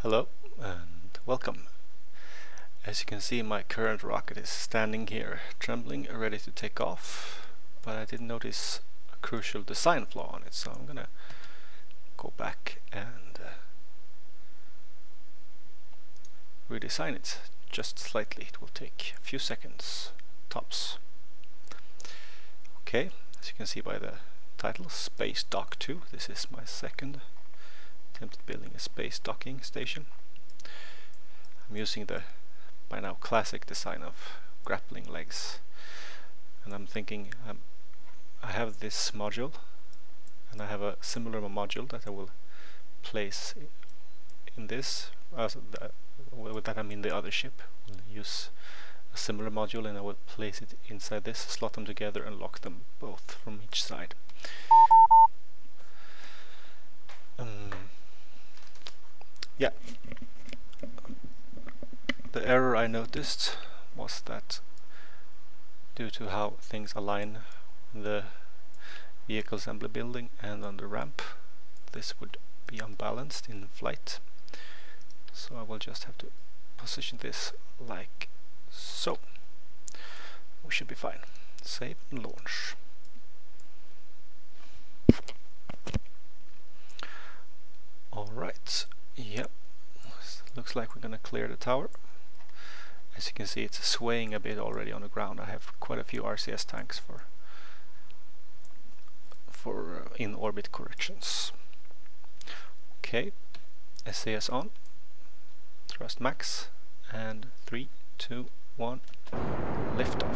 Hello and welcome. As you can see, my current rocket is standing here, trembling, ready to take off, but I did notice a crucial design flaw on it, so I'm gonna go back and redesign it just slightly. It will take a few seconds, tops. Okay, as you can see by the title, Space Dock 2, this is my second attempt at building a space docking station. I'm using the by now classic design of grappling legs, and I'm thinking I have this module and I have a similar module that I will place in this. With that I mean the other ship. We'll use a similar module and I will place it inside this, slot them together and lock them both from each side. Yeah. The error I noticed was that due to how things align in the vehicle assembly building and on the ramp, this would be unbalanced in flight. So I will just have to position this like so. We should be fine. Save and launch. Alright, yep. Looks like we're gonna clear the tower. As you can see, it's swaying a bit already on the ground. I have quite a few RCS tanks for in-orbit corrections. Okay, SAS on, thrust max, and 3, 2, 1, liftoff.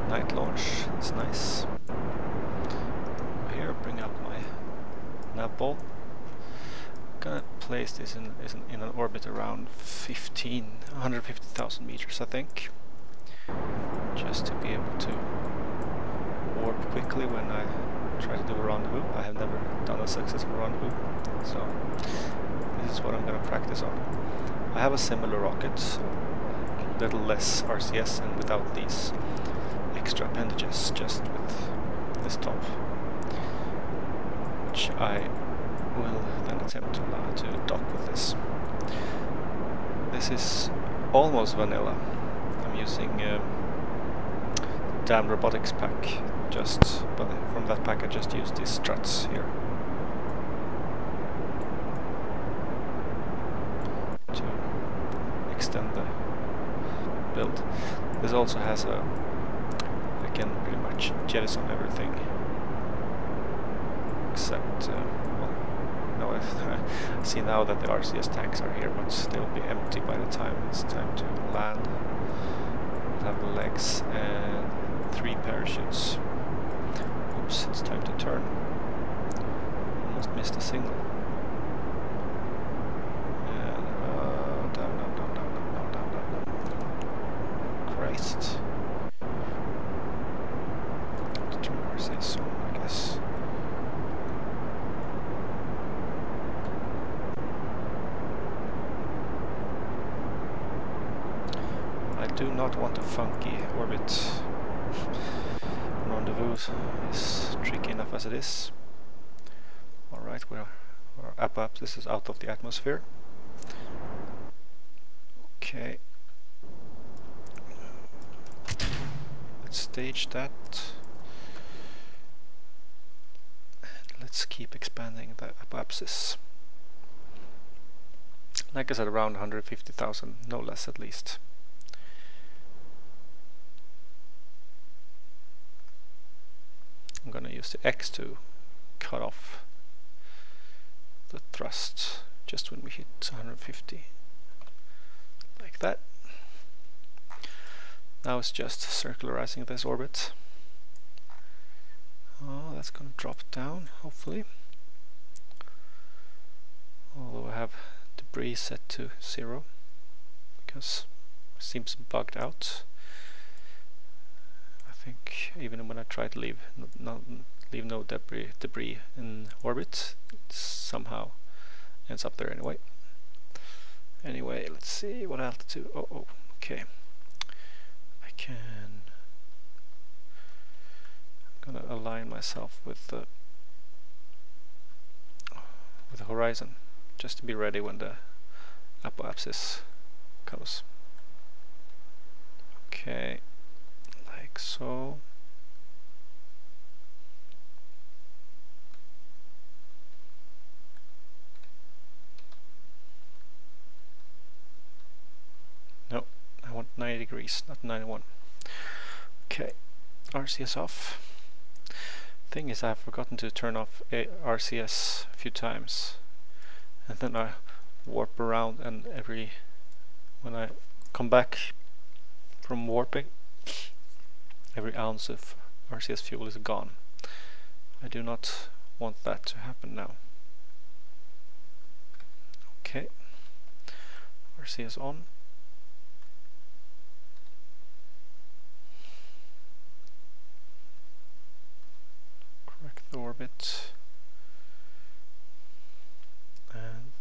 Night launch, it's nice. Over here, bring up my nav ball. I'm gonna place this in an orbit around 150,000 meters, I think, just to be able to warp quickly when I try to do a rendezvous. I have never done a successful rendezvous, so this is what I'm gonna practice on. I have a similar rocket, so a little less RCS and without these extra appendages, just with this top, which I will then attempt to dock with this. This is almost vanilla. I'm using damn robotics pack, but from that pack I just used these struts here to extend the build. This also has a can pretty much jettison everything except well, no, I see now that the RCS tanks are here, but they'll be empty by the time it's time to land. We'll have the legs and 3 parachutes. Oops, it's time to turn. Almost missed a signal. And down. Christ. So I guess I do not want a funky orbit. Rendezvous is tricky enough as it is. Alright, we're up. This is out of the atmosphere. Okay. Let's stage that. Let's keep expanding the apoapsis. Like I said, around 150,000, no less at least. I'm gonna use the X to cut off the thrust just when we hit 150. Like that. Now it's just circularizing this orbit. Oh, that's going to drop down, hopefully. Although I have debris set to 0 because it seems bugged out. I think even when I try to leave no debris in orbit, it somehow ends up there anyway. Anyway, let's see what altitude. Oh, okay. I can. I'm gonna align myself with the horizon, just to be ready when the apoapsis comes. Okay, like so. No, I want 90 degrees, not 91. Okay, RCS off. Thing is, I've forgotten to turn off RCS a few times, and then I warp around, and when I come back from warping, every ounce of RCS fuel is gone. I do not want that to happen now. Okay, RCS on. Correct the orbit. And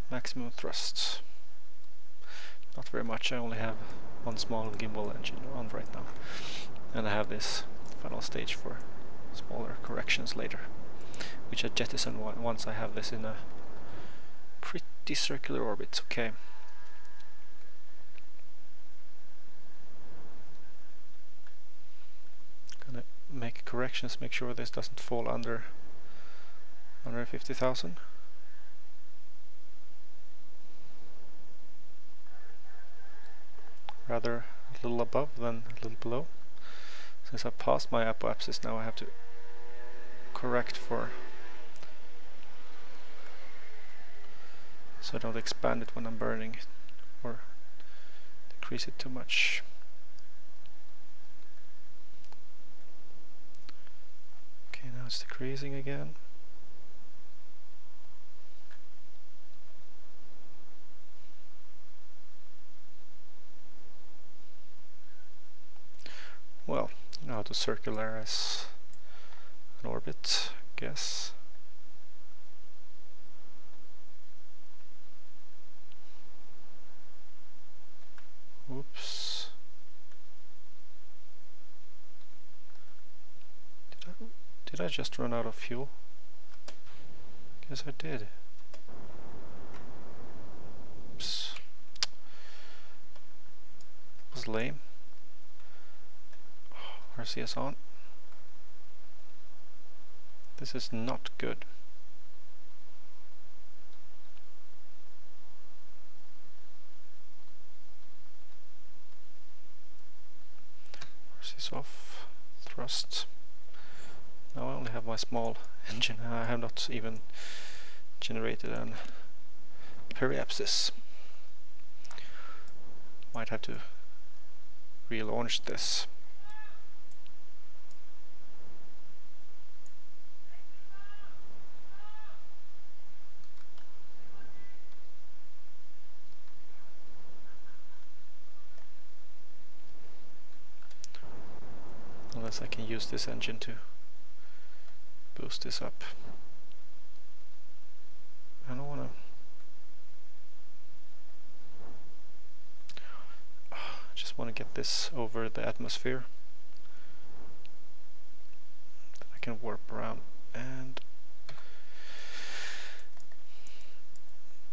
maximum thrust. Not very much, I only have one small gimbal engine on right now. And I have this final stage for smaller corrections later, which I jettison once I have this in a pretty circular orbit. Okay. Gonna make corrections, make sure this doesn't fall under 50,000. Rather a little above than a little below. Since I passed my apoapsis, now I have to correct for, so I don't expand it when I'm burning or decrease it too much. Okay, now it's decreasing again. Well, you know how to circularize an orbit, I guess. Oops. Did I just run out of fuel? Guess I did. Oops. Was lame. RCS on. This is not good. RCS off. Thrust. Now I only have my small engine. I have not even generated an periapsis. Might have to relaunch this. Unless I can use this engine to boost this up. I don't wanna. I just wanna get this over the atmosphere. Then I can warp around and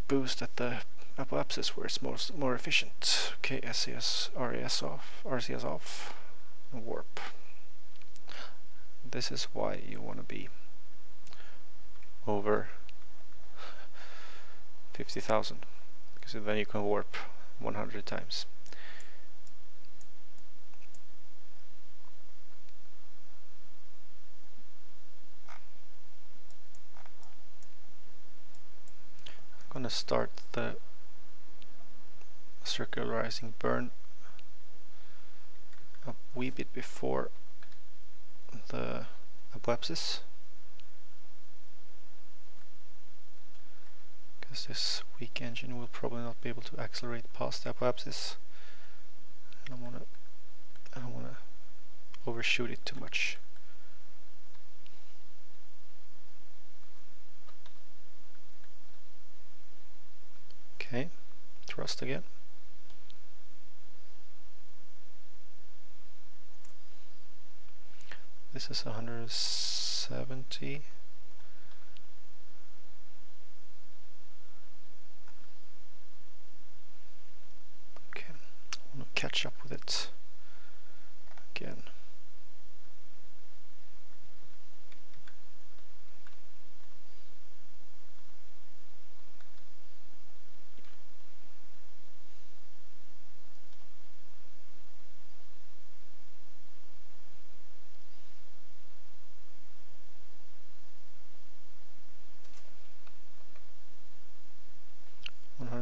boost at the apoapsis where it's more efficient. Okay, SCS, RES off, RCS off, and warp. This is why you want to be over 50,000, because then you can warp 100 times. I'm gonna start the circularizing burn a wee bit before the apoapsis, because this weak engine will probably not be able to accelerate past the apoapsis, and I don't wanna overshoot it too much. thrust again. This is 170. Okay, I want to catch up with it again.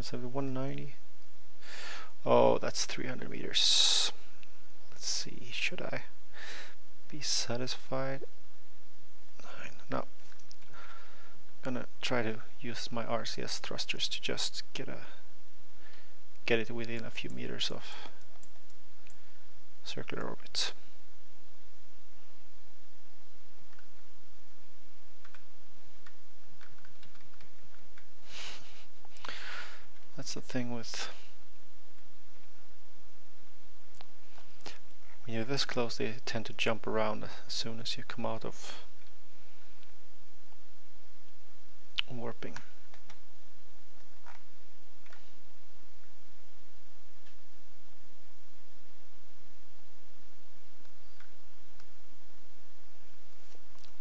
So 190. Oh, that's 300 meters. Let's see, should I be satisfied? No. I'm gonna try to use my RCS thrusters to just get it within a few meters of circular orbit. That's the thing with when you're this close, they tend to jump around as soon as you come out of warping.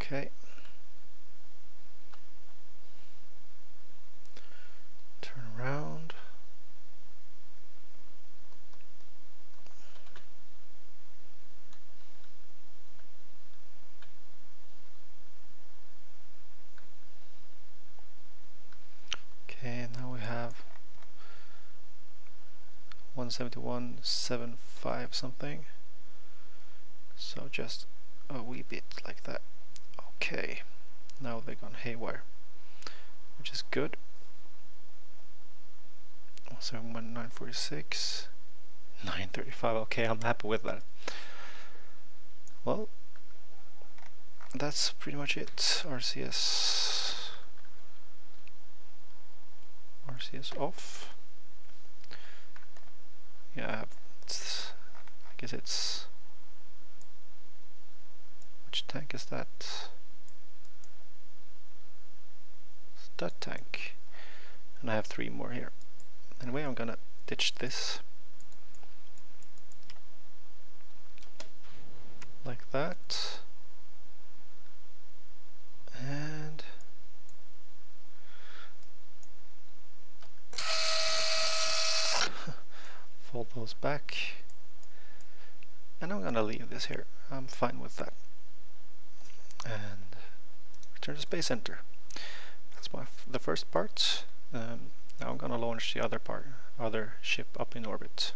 Okay. Turn around. Okay, now we have 171.75 something. So just a wee bit like that. Okay, now they've gone haywire, which is good. 946, 935. Okay, I'm happy with that. Well, that's pretty much it. RCS off. Yeah, I guess it's, which tank is that? It's that tank, and I have 3 more here. Anyway, I'm gonna ditch this like that, and fold those back, and I'm gonna leave this here. I'm fine with that, and return to Space Center. That's the first part. Now I'm gonna launch the other ship up in orbit.